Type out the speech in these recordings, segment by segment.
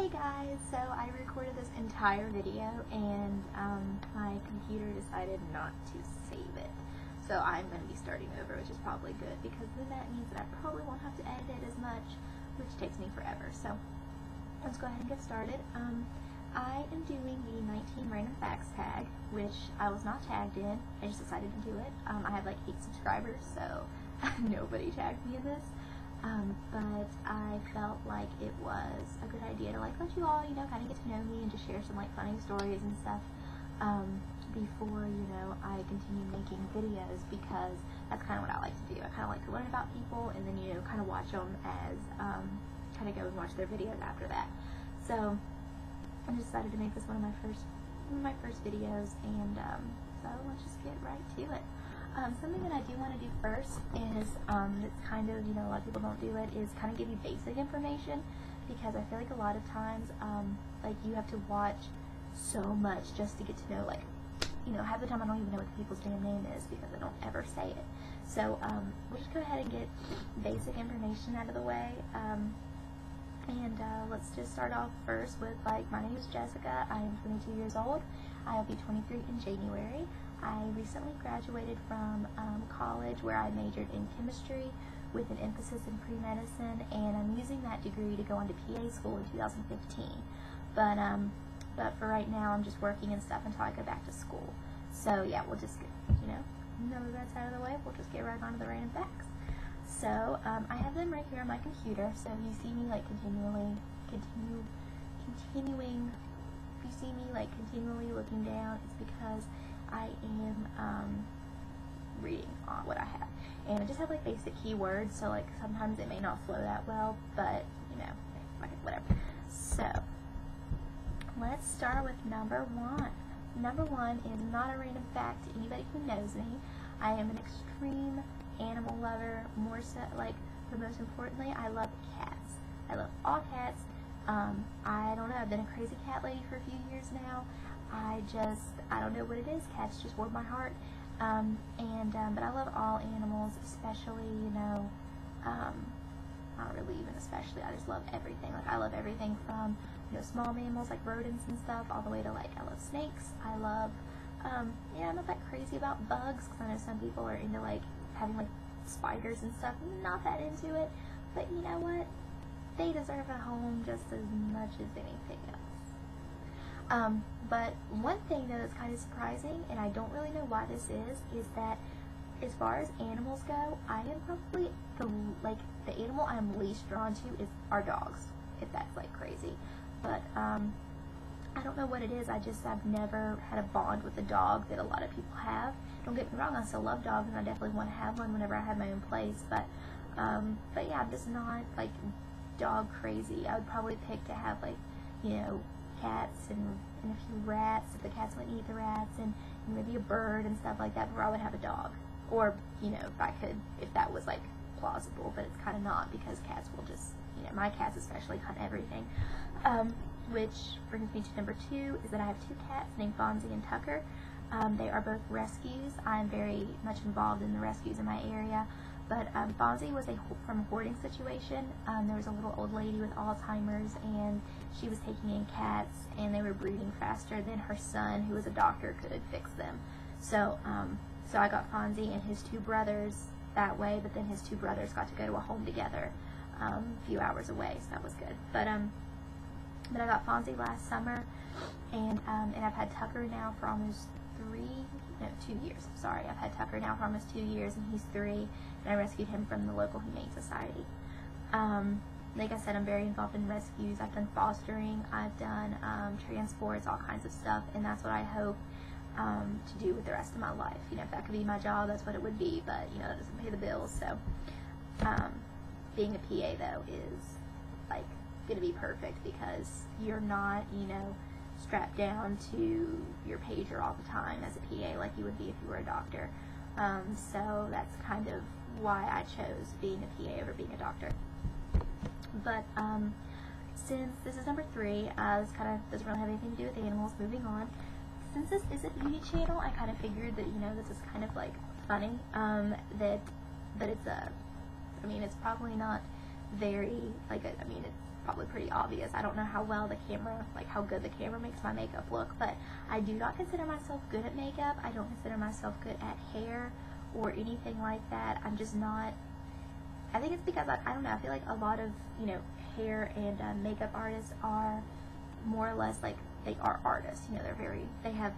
Hey guys, so I recorded this entire video and my computer decided not to save it. So I'm going to be starting over, which is probably good because then that means that I probably won't have to edit it as much, which takes me forever. So let's go ahead and get started. I am doing the 19 random facts tag, which I was not tagged in. I just decided to do it. I have like 8 subscribers, so nobody tagged me in this. But I felt like it was a good idea to like let you all, kind of get to know me and just share some like funny stories and stuff before, I continue making videos, because that's kind of what I like to do. I kind of like to learn about people and then, kind of watch them as, kind of go and watch their videos after that. So I decided to make this one of my first videos, and so let's just get right to it. Something that I do want to do first is, it's kind of, a lot of people don't do it, is kind of give you basic information, because I feel like a lot of times, like, you have to watch so much just to get to know, like, half the time I don't even know what the people's damn name is, because I don't ever say it. So, we'll just go ahead and get basic information out of the way, and let's just start off first with, like, my name is Jessica. I am 22 years old. I will be 23 in January. I recently graduated from college, where I majored in chemistry with an emphasis in pre-medicine, and I'm using that degree to go on to PA school in 2015. But for right now, I'm just working and stuff until I go back to school. So yeah, we'll just, now that that's out of the way, we'll just get right on to the random facts. So I have them right here on my computer, so if you see me like continuing, if you see me like continually looking down, it's because I am reading on what I have, and I just have like basic keywords, so like sometimes it may not flow that well, but whatever. So let's start with number one. Number one is not a random fact to anybody who knows me. I am an extreme animal lover, more so, like, but most importantly, I love cats. I love all cats. I don't know, I've been a crazy cat lady for a few years now. I don't know what it is. Cats just warm my heart. But I love all animals, especially, not really even especially, I just love everything. Like, I love everything from, small mammals like rodents and stuff, all the way to, like, I love snakes. I love, I'm not that crazy about bugs, because I know some people are into, like, having, like, spiders and stuff. I'm not that into it, but you know what? They deserve a home just as much as anything else. But one thing that is kind of surprising, and I don't really know why this is that as far as animals go, I am probably the animal I'm least drawn to is our dogs, if that's like crazy. But I don't know what it is. I've never had a bond with a dog that a lot of people have. Don't get me wrong, I still love dogs, and I definitely want to have one whenever I have my own place. But yeah, I'm just not like dog crazy. I would probably pick to have like, cats and a few rats if the cats wouldn't eat the rats, and maybe a bird and stuff like that, where I would have a dog. Or, if that was like plausible, but it's kind of not, because cats will just, my cats especially hunt everything. Which brings me to number 2, is that I have 2 cats named Fonzie and Tucker. They are both rescues. I'm very much involved in the rescues in my area. But Fonzie was from a hoarding situation. There was a little old lady with Alzheimer's, and she was taking in cats, and they were breeding faster than her son, who was a doctor, could fix them. So I got Fonzie and his 2 brothers that way, but then his 2 brothers got to go to a home together a few hours away, so that was good. But I got Fonzie last summer, and I've had Tucker now for almost 2 years. Sorry, I've had Tucker now for almost 2 years, and he's 3, and I rescued him from the local Humane Society. Like I said, I'm very involved in rescues. I've done fostering, I've done transports, all kinds of stuff, and that's what I hope to do with the rest of my life. If that could be my job, that's what it would be, but, that doesn't pay the bills, so, being a PA, though, is, like, gonna be perfect, because you're not, strapped down to your pager all the time as a PA like you would be if you were a doctor. So that's kind of why I chose being a PA over being a doctor. But since this is number 3, this kind of doesn't really have anything to do with animals. Moving on. Since this is a beauty channel, I kind of figured that, this is kind of like funny, that it's it's probably not very, like, it's probably pretty obvious. I don't know how well the camera, like how good the camera makes my makeup look, but I do not consider myself good at makeup. I don't consider myself good at hair or anything like that. I'm just not. I think it's because I don't know. I feel like a lot of hair and makeup artists are more or less like they are artists. They have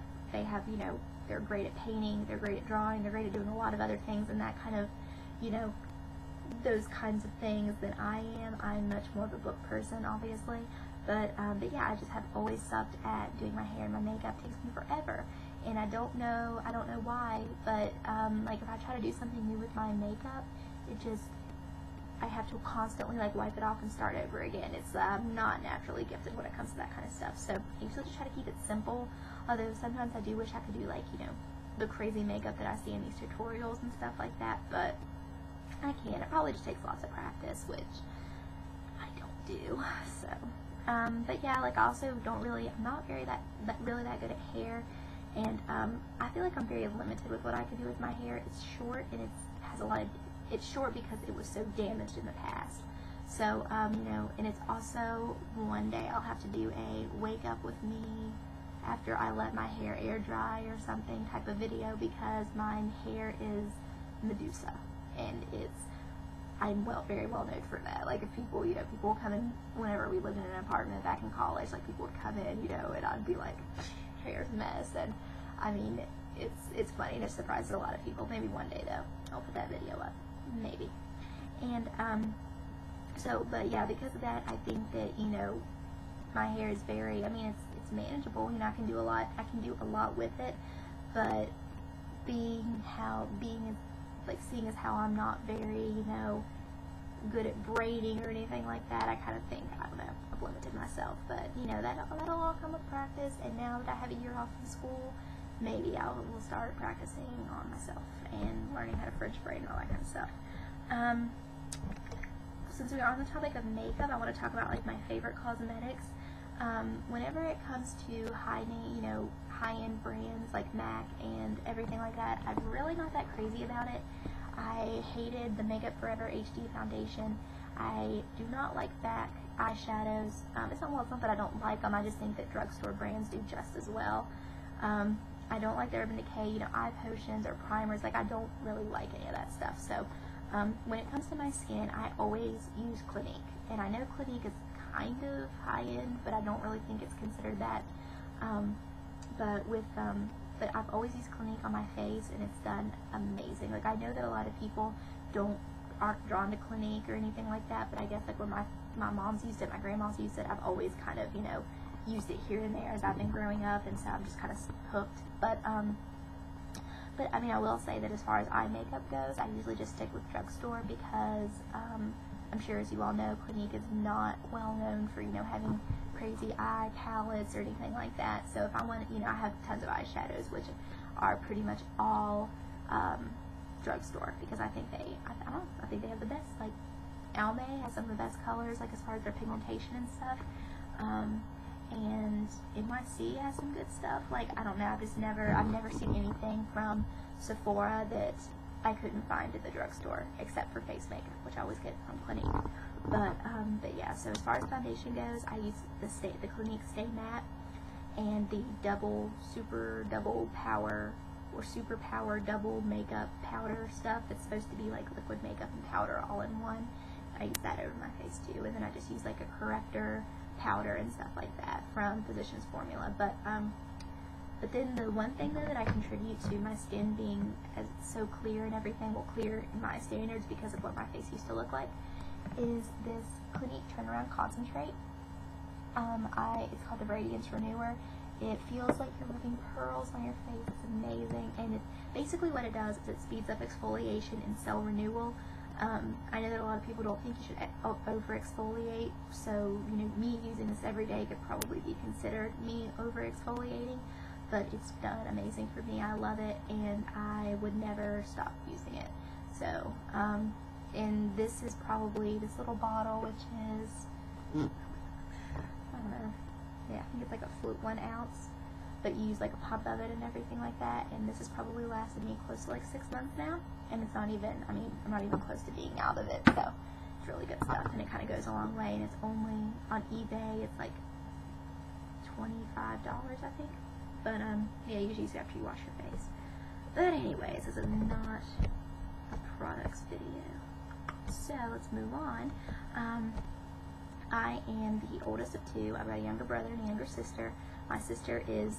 they're great at painting, they're great at drawing, they're great at doing a lot of other things, and that kind of those kinds of things than I am. I'm much more of a book person, obviously, but yeah, I just have always sucked at doing my hair and my makeup. It takes me forever, and I don't know why, but like if I try to do something new with my makeup, I have to constantly like wipe it off and start over again. I'm not naturally gifted when it comes to that kind of stuff, so I usually just try to keep it simple, although sometimes I do wish I could do like the crazy makeup that I see in these tutorials and stuff like that, but I can't. It probably just takes lots of practice, which I don't do. So, but yeah, like I also I'm not really that good at hair, and I feel like I'm very limited with what I can do with my hair. It's short and it's short because it was so damaged in the past. So, and it's also one day I'll have to do a wake up with me after I let my hair air dry or something type of video, because my hair is Medusa. And I'm very well known for that. Like if people come in, whenever we lived in an apartment back in college, like people would come in, and I'd be like, hair's a mess. And I mean, it's funny and it surprises a lot of people. Maybe one day though, I'll put that video up, maybe. And but yeah, because of that, I think that my hair is very. I mean, it's manageable. I can do a lot. I can do a lot with it, but seeing as how I'm not very, good at braiding or anything like that, I kind of think, I don't know, I've limited myself, but, that'll all come with practice, and now that I have a year off from school, maybe I will start practicing on myself and learning how to French braid and all that kind of stuff. Since we are on the topic of makeup, I want to talk about, like, my favorite cosmetics. Whenever it comes to high-end brands like MAC and everything like that, I'm really not that crazy about it. I hated the Makeup Forever HD foundation. I do not like MAC eyeshadows. It's not that I don't like them, I just think that drugstore brands do just as well. I don't like the Urban Decay, eye potions or primers. Like, I don't really like any of that stuff. So, when it comes to my skin, I always use Clinique. And I know Clinique is kind of high-end, but I don't really think it's considered that. But I've always used Clinique on my face, and it's done amazing. Like, I know that a lot of people aren't drawn to Clinique or anything like that, but I guess like when my mom's used it, my grandma's used it, I've always kind of used it here and there as I've been growing up, and so I'm just kind of hooked. But I mean, I will say that as far as eye makeup goes, I usually just stick with drugstore because I'm sure, as you all know, Clinique is not well known for having crazy eye palettes or anything like that. So if I want, I have tons of eyeshadows, which are pretty much all drugstore, because I think I think they have the best. Like Almay has some of the best colors, like as far as their pigmentation and stuff. And NYC has some good stuff. Like, I don't know, I've never seen anything from Sephora that I couldn't find at the drugstore, except for face makeup, which I always get from Clinique. But yeah, so as far as foundation goes, I use the Clinique Stay Matte and the super power double makeup powder stuff that's supposed to be like liquid makeup and powder all in one. I use that over my face too, and then I just use like a corrector powder and stuff like that from Physicians Formula. But then the one thing though that I contribute to my skin being so clear and everything, well, clear in my standards because of what my face used to look like, is this Clinique Turnaround Concentrate. It's called the Radiance Renewer. It feels like you're moving pearls on your face. It's amazing, and basically what it does is it speeds up exfoliation and cell renewal. I know that a lot of people don't think you should over exfoliate, so me using this every day could probably be considered me over exfoliating, but it's done amazing for me. I love it, and I would never stop using it. So, and this is probably this little bottle, which is, I don't know, yeah, I think it's like a 1 ounce, but you use like a pump of it and everything like that, and this has probably lasted me close to like 6 months now, and it's not even, I'm not even close to being out of it, so it's really good stuff, and it kind of goes a long way, and it's only on eBay, it's like $25, I think. But yeah, you usually use it after you wash your face. But anyways, this is not a products video. So let's move on. I am the oldest of two. I've got a younger brother and a younger sister. My sister is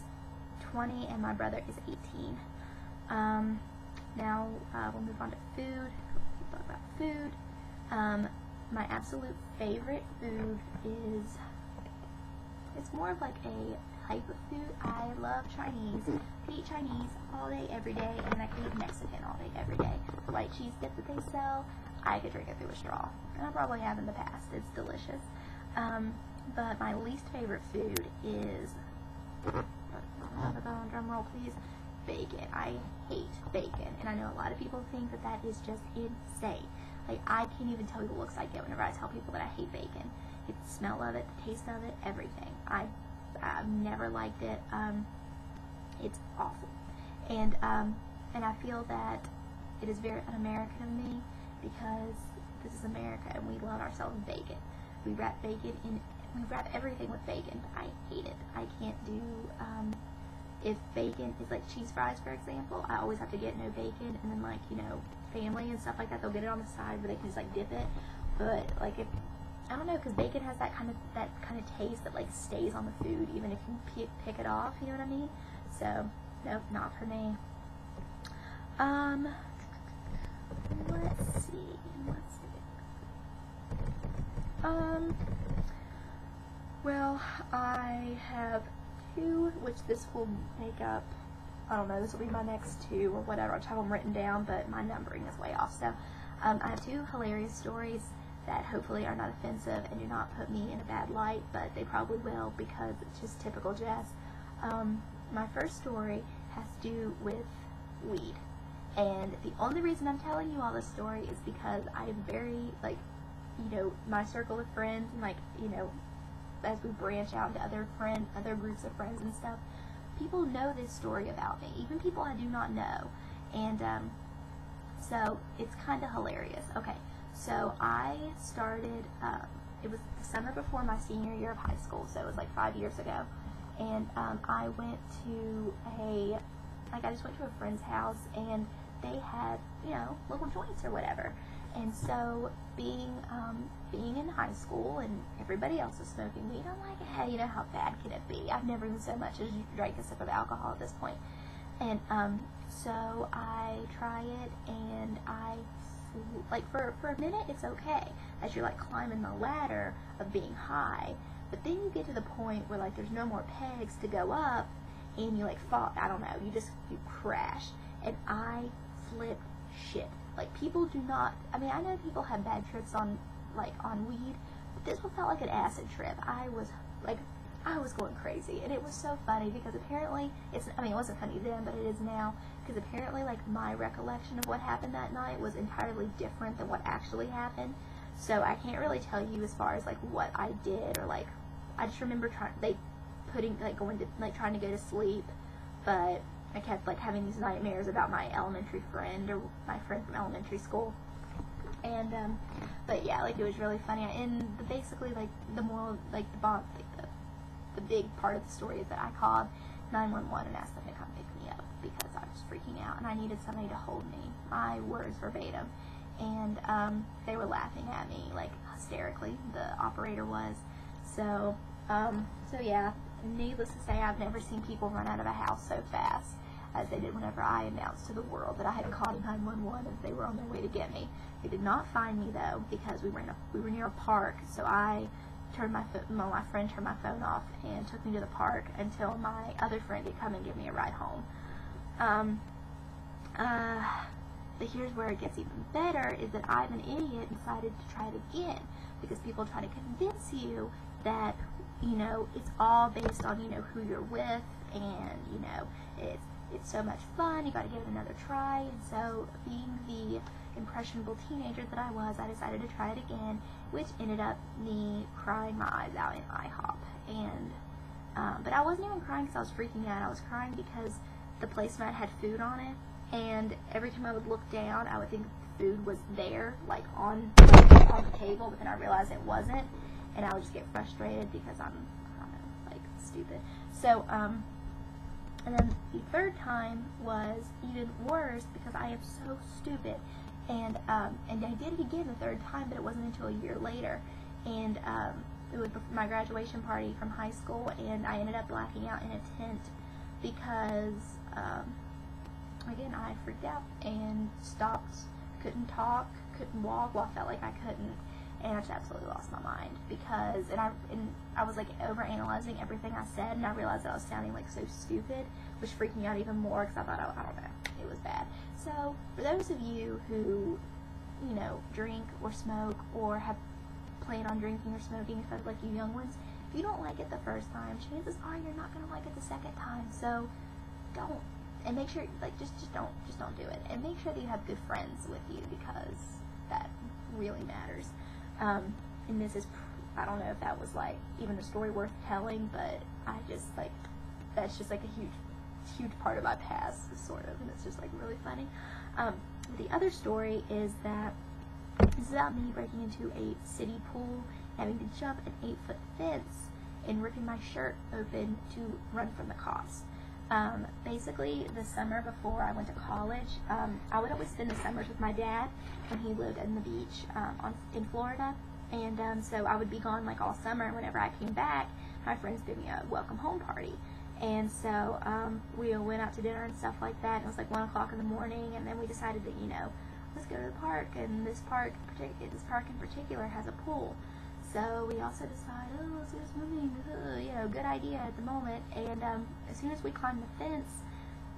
20 and my brother is 18. Now we'll move on to food. We'll talk about food. My absolute favorite food is, it's more of like a type of food. I love Chinese. I eat Chinese all day, every day, and I can eat Mexican all day, every day. The white cheese dip that they sell, I could drink it through a straw. And I probably have in the past. It's delicious. But my least favorite food is, drum roll please, bacon. I hate bacon. And I know a lot of people think that that is just insane. Like, I can't even tell you the looks I get whenever I tell people that I hate bacon. It's the smell of it, the taste of it, everything. I've never liked it. It's awful. And I feel that it is very un-American of me, because this is America and we love ourselves bacon. We wrap everything with bacon. I hate it. I can't do, if bacon is like cheese fries, for example, I always have to get no bacon, and then, like, you know, family and stuff like that, they'll get it on the side where they can just like dip it. But like, if I don't know, because bacon has that kind of taste that like stays on the food even if you pick it off, you know what I mean? So nope, not for me. Let's see. Well, I have two, which this will make up, I don't know, this will be my next two or whatever. I'll have them written down, but my numbering is way off. So I have two hilarious stories that hopefully are not offensive and do not put me in a bad light, but they probably will, because it's just typical Jess. My first story has to do with weed, and the only reason I'm telling you all this story is because I'm very, like, you know, my circle of friends, and, like, you know, as we branch out into other groups of friends and stuff, people know this story about me, even people I do not know, and so it's kind of hilarious. Okay, so I started, it was the summer before my senior year of high school, so it was like 5 years ago, and I went to I just went to a friend's house, and they had, you know, little joints or whatever. And so being in high school and everybody else is smoking weed, I'm like, hey, you know, how bad can it be? I've never even so much as drank a sip of alcohol at this point. And so I try it, and like for a minute it's okay as you're like climbing the ladder of being high, but then you get to the point where like there's no more pegs to go up, and you like fall, I don't know, you crash, and I flipped shit. Like, people do not, I mean, I know people have bad trips on weed, but this one felt like an acid trip. I was going crazy, and it was so funny, because apparently, it wasn't funny then, but it is now, because apparently, like, my recollection of what happened that night was entirely different than what actually happened, so I can't really tell you as far as, like, what I did, or, like, I just remember trying to go to sleep, but I kept, like, having these nightmares about my elementary friend, or my friend from elementary school, and, but yeah, like, it was really funny, and basically, like, the moral, like, the big part of the story is that I called 911 and asked them to come pick me up, because I was freaking out, and I needed somebody to hold me, my words verbatim, and, they were laughing at me, like, hysterically, the operator was, so yeah, needless to say, I've never seen people run out of a house so fast as they did whenever I announced to the world that I had called 911 as they were on their way to get me. They did not find me, though, because we were near a park, so I turned my friend turned my phone off and took me to the park until my other friend could come and give me a ride home. But here's where it gets even better, is that I'm an idiot and decided to try it again, because people try to convince you that, you know, it's all based on, you know, who you're with, and, you know, it's so much fun, you gotta give it another try. And so, being the impressionable teenager that I was, I decided to try it again, which ended up me crying my eyes out in IHOP. And but I wasn't even crying because I was freaking out. I was crying because the placemat had food on it, and every time I would look down, I would think food was there, like on the table, but then I realized it wasn't, and I would just get frustrated because I don't know, like, stupid. So, and then the third time was even worse because I am so stupid, and I did it again the third time, but it wasn't until a year later, and it was my graduation party from high school, and I ended up blacking out in a tent because, again, I freaked out and stopped, couldn't talk, couldn't walk. Well, I felt like I couldn't, and I just absolutely lost my mind because, and I was like overanalyzing everything I said, and I realized that I was sounding like so stupid, which freaked me out even more because I thought, oh, I don't know, it was bad. So for those of you who, you know, drink or smoke or have plan on drinking or smoking, especially like you young ones, if you don't like it the first time, chances are you're not going to like it the second time. So don't, and make sure, like, just don't do it, and make sure that you have good friends with you because that really matters. And this is, I don't know if that was like even a story worth telling, but I just like, that's just like a huge part of my past, sort of, and it's just like really funny. The other story is that this is about me breaking into a city pool, having to jump an 8-foot fence, and ripping my shirt open to run from the cops. Basically, the summer before I went to college, I would always spend the summers with my dad when he lived in the beach in Florida, and so I would be gone like all summer, and whenever I came back, my friends did me a welcome home party. And so we went out to dinner and stuff like that, and it was like 1 o'clock in the morning, and then we decided that, you know, let's go to the park, and this park in particular has a pool. So we also decided, oh, let's go swimming, you know, good idea at the moment. And as soon as we climb the fence,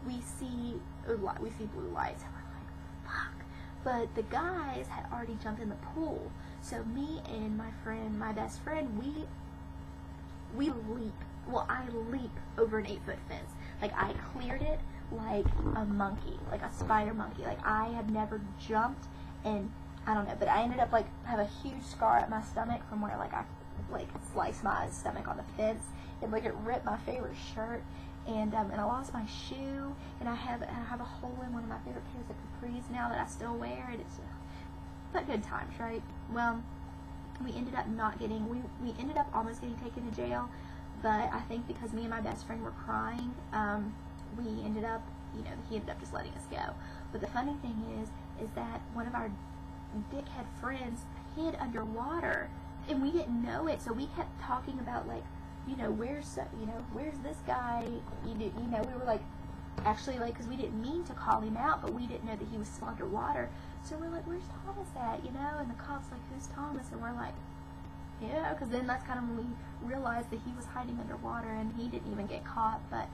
we see blue lights, and we're like, fuck. But the guys had already jumped in the pool, so me and my best friend, we leap. Well, I leap over an 8-foot fence. Like, I cleared it like a monkey, like a spider monkey. Like, I have never jumped, and I don't know, but I ended up like have a huge scar at my stomach from where like I like sliced my stomach on the fence, and like it ripped my favorite shirt, and I lost my shoe, and I have a hole in one of my favorite pairs of capris now that I still wear, and it's but good times, right? Well, we ended up we ended up almost getting taken to jail, but I think because me and my best friend were crying, we ended up, you know, he ended up just letting us go. But the funny thing is that one of our dickhead friends hid underwater, and we didn't know it, so we kept talking about, like, you know, where's this guy, you know, we were like, actually, like, because we didn't mean to call him out, but we didn't know that he was still underwater, so we're like, where's Thomas at, you know, and the cop's like, who's Thomas, and we're like, yeah, because then that's kind of when we realized that he was hiding underwater, and he didn't even get caught, but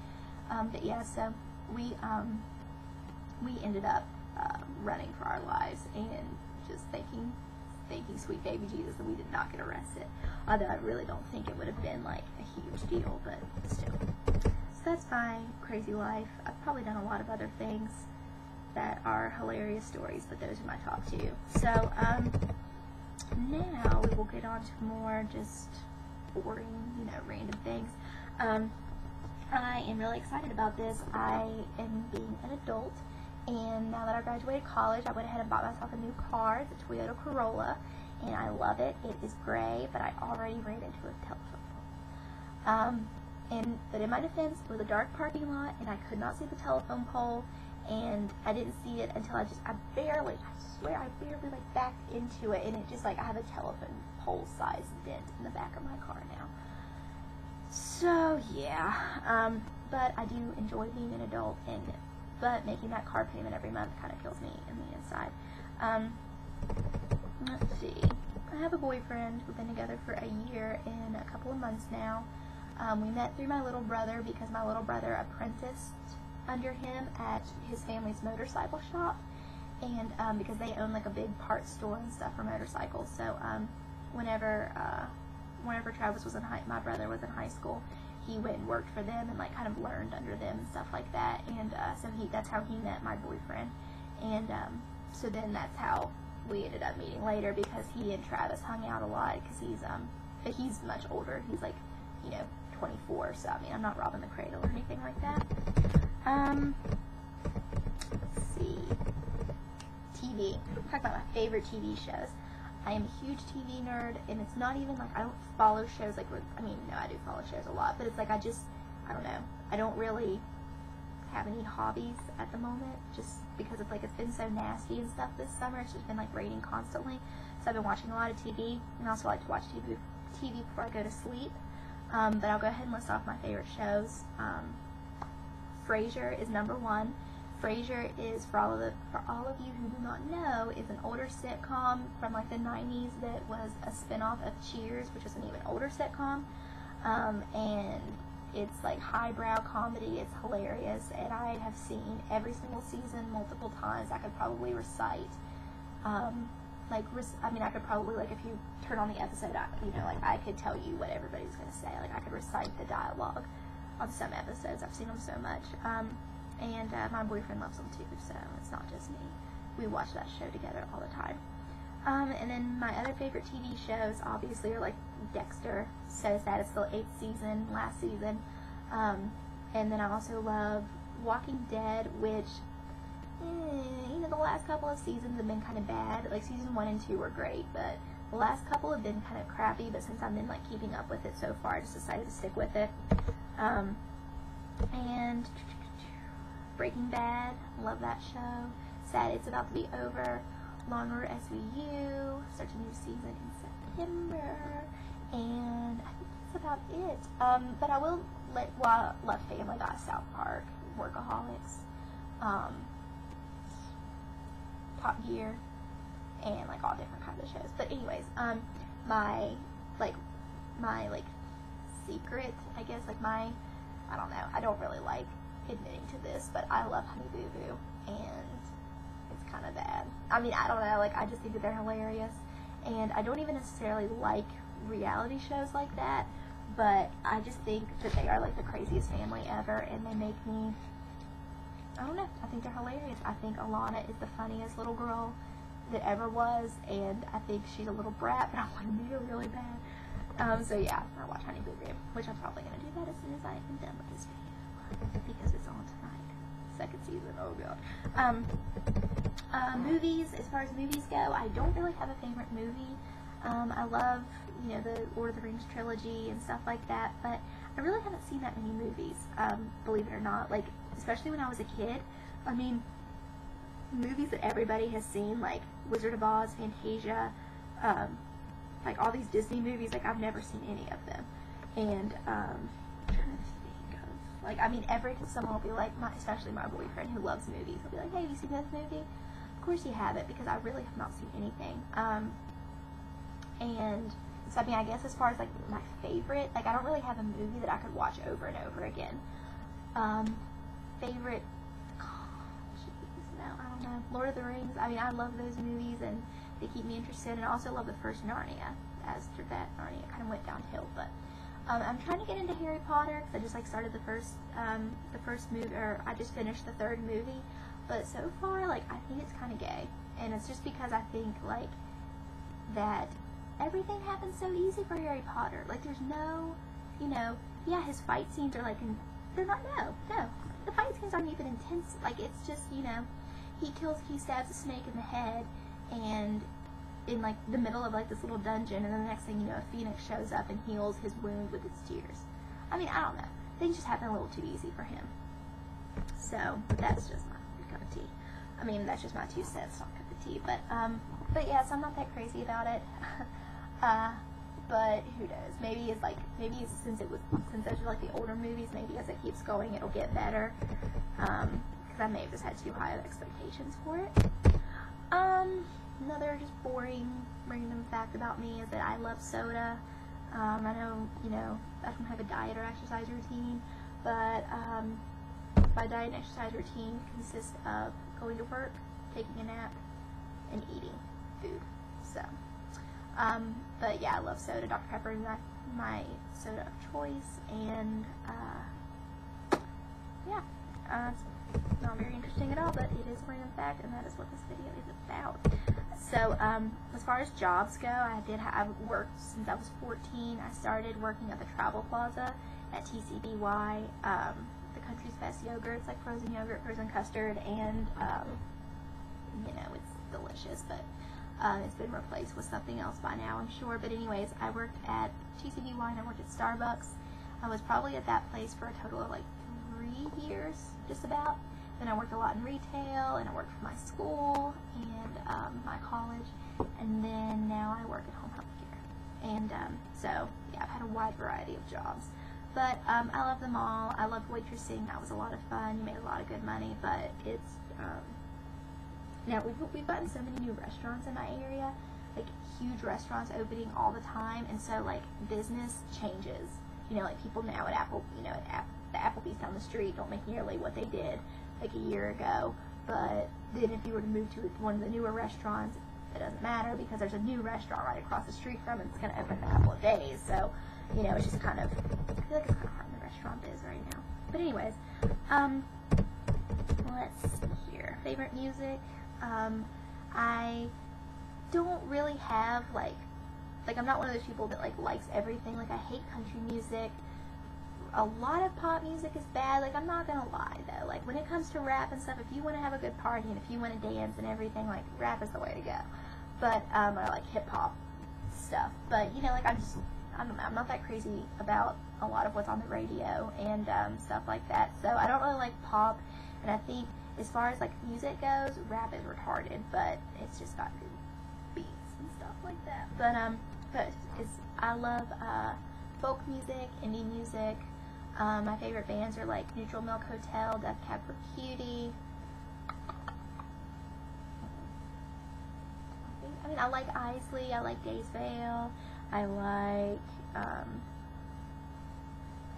yeah, so we ended up running for our lives, and just thanking sweet baby Jesus that we did not get arrested. Although I really don't think it would have been like a huge deal, but still. So that's my crazy life. I've probably done a lot of other things that are hilarious stories, but those are my top two. So now we will get on to more just boring, you know, random things. I am really excited about this. I am being an adult, and now that I graduated college, I went ahead and bought myself a new car. It's a Toyota Corolla, and I love it. It is gray, but I already ran into a telephone pole. But in my defense, it was a dark parking lot, and I could not see the telephone pole, and I didn't see it until I swear I barely like backed into it, and it just like, I have a telephone pole size dent in the back of my car now. So yeah, but I do enjoy being an adult, but making that car payment every month kind of kills me in the inside. Let's see. I have a boyfriend. We've been together for a year and a couple of months now. We met through my little brother because my little brother apprenticed under him at his family's motorcycle shop, and because they own like a big parts store and stuff for motorcycles. So whenever Travis was my brother was in high school, he went and worked for them and like kind of learned under them and stuff like that, and so that's how he met my boyfriend, and so then that's how we ended up meeting later, because he and Travis hung out a lot, because he's much older. He's like, you know, 24, so I mean, I'm not robbing the cradle or anything like that. Let's see. TV, talk about my favorite TV shows. I am a huge TV nerd, and it's not even like I don't follow shows like, I mean, no, I do follow shows a lot, but it's like I don't know, I don't really have any hobbies at the moment, just because it's like it's been so nasty and stuff this summer. It's just been like raining constantly, so I've been watching a lot of TV, and I also like to watch TV before I go to sleep. But I'll go ahead and list off my favorite shows. Frasier is number one. Frasier is, for all of you who do not know, is an older sitcom from like the 90s that was a spinoff of Cheers, which is an even older sitcom, and it's like highbrow comedy. It's hilarious, and I have seen every single season multiple times. I could probably recite, I could probably, like, if you turn on the episode, I could tell you what everybody's going to say. Like, I could recite the dialogue on some episodes. I've seen them so much. And my boyfriend loves them too, so it's not just me. We watch that show together all the time. And then my other favorite TV shows, obviously, are like Dexter. So sad it's still 8th season, last season. And then I also love Walking Dead, which, the last couple of seasons have been kind of bad. Like, season 1 and 2 were great, but the last couple have been kind of crappy. But since I've been like keeping up with it so far, I just decided to stick with it. And Breaking Bad, love that show. Sad it's about to be over. Law & Order SVU starts a new season in September, and I think that's about it. But I will love Family Guy, South Park, Workaholics, Top Gear, and like all different kinds of shows. But anyways, my secret, I guess, I don't know, I don't really like admitting to this, but I love Honey Boo Boo, and it's kind of bad. I mean, I don't know, like, I just think that they're hilarious, and I don't even necessarily like reality shows like that, but I just think that they are like the craziest family ever, and they make me, I don't know, I think they're hilarious. I think Alana is the funniest little girl that ever was, and I think she's a little brat, but I want to meet her really bad. So yeah, I watch Honey Boo Boo, which I'm probably going to do that as soon as I am done with this video, because it's on tonight. Second season, oh god. Movies, as far as movies go, I don't really have a favorite movie. I love, the Lord of the Rings trilogy and stuff like that, but I really haven't seen that many movies, believe it or not, like, especially when I was a kid. I mean, movies that everybody has seen, like Wizard of Oz, Fantasia, like all these Disney movies, like I've never seen any of them. And I'm trying to think of, like, I mean, someone will be like, especially my boyfriend who loves movies, he'll be like, hey, have you seen this movie? Of course you haven't, because I really have not seen anything. And so, I mean, I guess as far as like my favorite, like I don't really have a movie that I could watch over and over again. Favorite, I don't know, Lord of the Rings. I mean, I love those movies, and they keep me interested, and I also love the first Narnia. After that, Narnia kind of went downhill, but I'm trying to get into Harry Potter, because I just like started the first movie, or I just finished the 3rd movie, but so far, like, I think it's kind of gay, and it's just because I think, like, that everything happens so easy for Harry Potter. Like, there's no, yeah, his fight scenes are like, they're not, no, the fight scenes aren't even intense. Like, it's just, he stabs a snake in the head, and in like the middle of like this little dungeon, and then the next thing you know, a phoenix shows up and heals his wound with its tears. I mean, I don't know. Things just happen a little too easy for him. So that's just my cup of tea. I mean, that's just my 2 cents, not cup of tea. But yeah, so I'm not that crazy about it. But who knows? Maybe since those are like the older movies, maybe as it keeps going, it'll get better. Because I may have just had too high of expectations for it. Another just boring random fact about me is that I love soda. I know, I don't have a diet or exercise routine, but my diet and exercise routine consists of going to work, taking a nap, and eating food. So, but yeah, I love soda. Dr. Pepper is my soda of choice, and yeah, it's not very interesting at all, but it is a random fact, and that is what this video is about. So, as far as jobs go, I've worked since I was 14. I started working at the Travel Plaza at TCBY, the country's best yogurts, like frozen yogurt, frozen custard, and, delicious, but it's been replaced with something else by now, I'm sure. But anyways, I worked at TCBY and I worked at Starbucks. I was probably at that place for a total of like 3 years, just about. Then I worked a lot in retail, and I worked for my school and my college, and then now I work at home health care. And so, yeah, I've had a wide variety of jobs. But I love them all. I loved waitressing. That was a lot of fun. You made a lot of good money, but it's, now we've gotten so many new restaurants in my area, like huge restaurants opening all the time, and so like business changes. You know, like people now at the Applebee's down the street don't make nearly what they did like a year ago. But then if you were to move to one of the newer restaurants, it doesn't matter because there's a new restaurant right across the street from it. It's going to open in a couple of days. So, you know, it's just kind of, I feel like it's kind of hard in the restaurant biz right now. But anyways, let's see here. Favorite music? I don't really have like I'm not one of those people that like likes everything. Like I hate country music. A lot of pop music is bad. Like I'm not gonna lie though. Like when it comes to rap and stuff, if you want to have a good party and if you want to dance and everything, like rap is the way to go. But I like hip hop stuff. But you know, like I don't know. I'm not that crazy about a lot of what's on the radio and stuff like that. So I don't really like pop. And I think as far as like music goes, rap is retarded. But it's just got good beats and stuff like that. But I love folk music, indie music. My favorite bands are like Neutral Milk Hotel, Death Cab for Cutie. I mean, I like Isley, I like Days Vale, I like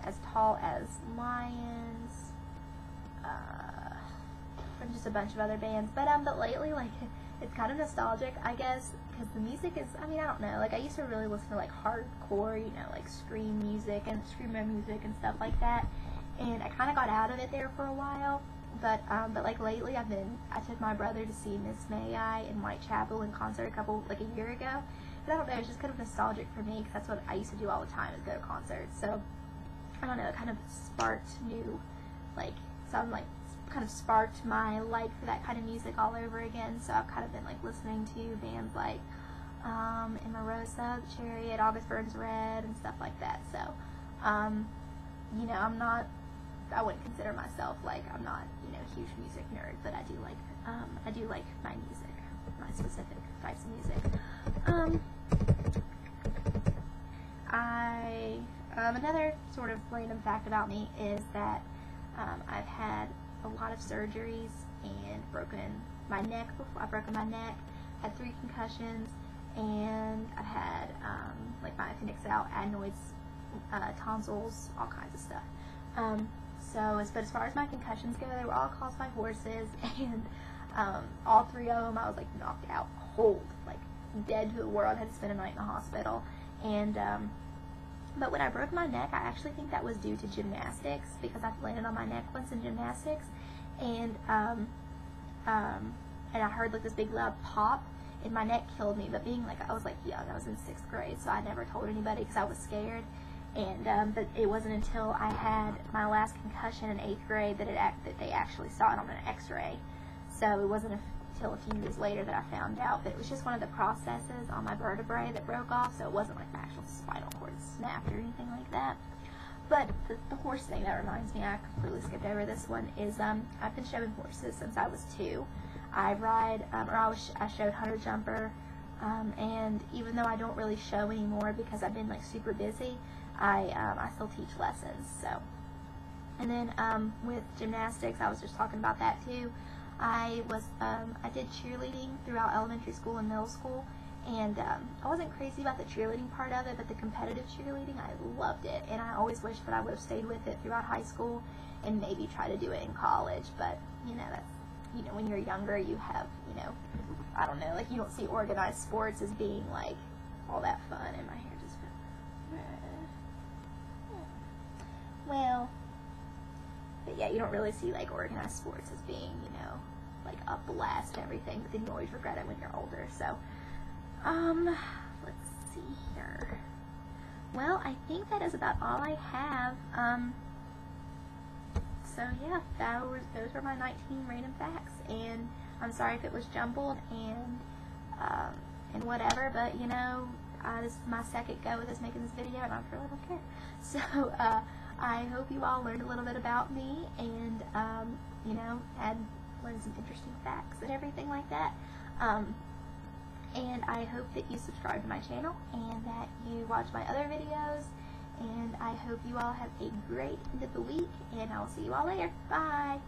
As Tall as Lions, and just a bunch of other bands. But lately, like, it's kind of nostalgic, I guess, because the music is, I mean, I don't know, like, I used to really listen to, like, hardcore, you know, like, screamo music and stuff like that, and I kind of got out of it there for a while, but like, lately, I took my brother to see Miss May I in Whitechapel in concert a year ago, and I don't know, it's just kind of nostalgic for me, because that's what I used to do all the time, is go to concerts, so, I don't know, it kind of sparked kind of sparked my like for that kind of music all over again. So I've kind of been like listening to bands like Emarosa, The Chariot, August Burns Red, and stuff like that. So you know, I wouldn't consider myself like, I'm not, you know, a huge music nerd, but I do like my music, my specific types of music. Another sort of random fact about me is that I've had a lot of surgeries and broken my neck before. I've broken my neck, had 3 concussions, and I've had like my appendix out, adenoids, tonsils, all kinds of stuff. But as far as my concussions go, they were all caused by horses, and all 3 of them I was like knocked out cold, like dead to the world. I had to spend a night in the hospital, and but when I broke my neck, I actually think that was due to gymnastics, because I landed on my neck once in gymnastics, and I heard like this big loud pop, and my neck killed me. But being like, I was like young, I was in 6th grade, so I never told anybody because I was scared. And but it wasn't until I had my last concussion in 8th grade that they actually saw it on an X-ray. So it wasn't until a few years later that I found out that it was just one of the processes on my vertebrae that broke off, so it wasn't like the actual spinal cord snapped or anything like that. But the horse thing, that reminds me, I completely skipped over this one, is I've been showing horses since I was 2. I ride, I showed Hunter Jumper, and even though I don't really show anymore because I've been like super busy, I still teach lessons. So, and then with gymnastics, I was just talking about that too. I did cheerleading throughout elementary school and middle school, and I wasn't crazy about the cheerleading part of it, but the competitive cheerleading, I loved it, and I always wished that I would have stayed with it throughout high school and maybe try to do it in college. But you know, that's, you know, when you're younger, you have, you know, I don't know, like, you don't see organized sports as being like all that fun. And my hair just well, but yeah, you don't really see like organized sports as being, you know, like a blast and everything, but then you always regret it when you're older. So let's see here. Well, I think that is about all I have. So yeah, those were my 19 random facts, and I'm sorry if it was jumbled and whatever, but you know, this is my second go with this making this video, and I really don't care. So I hope you all learned a little bit about me, and you know, learned some interesting facts and everything like that. And I hope that you subscribe to my channel and that you watch my other videos, and I hope you all have a great end of the week, and I'll see you all later. Bye!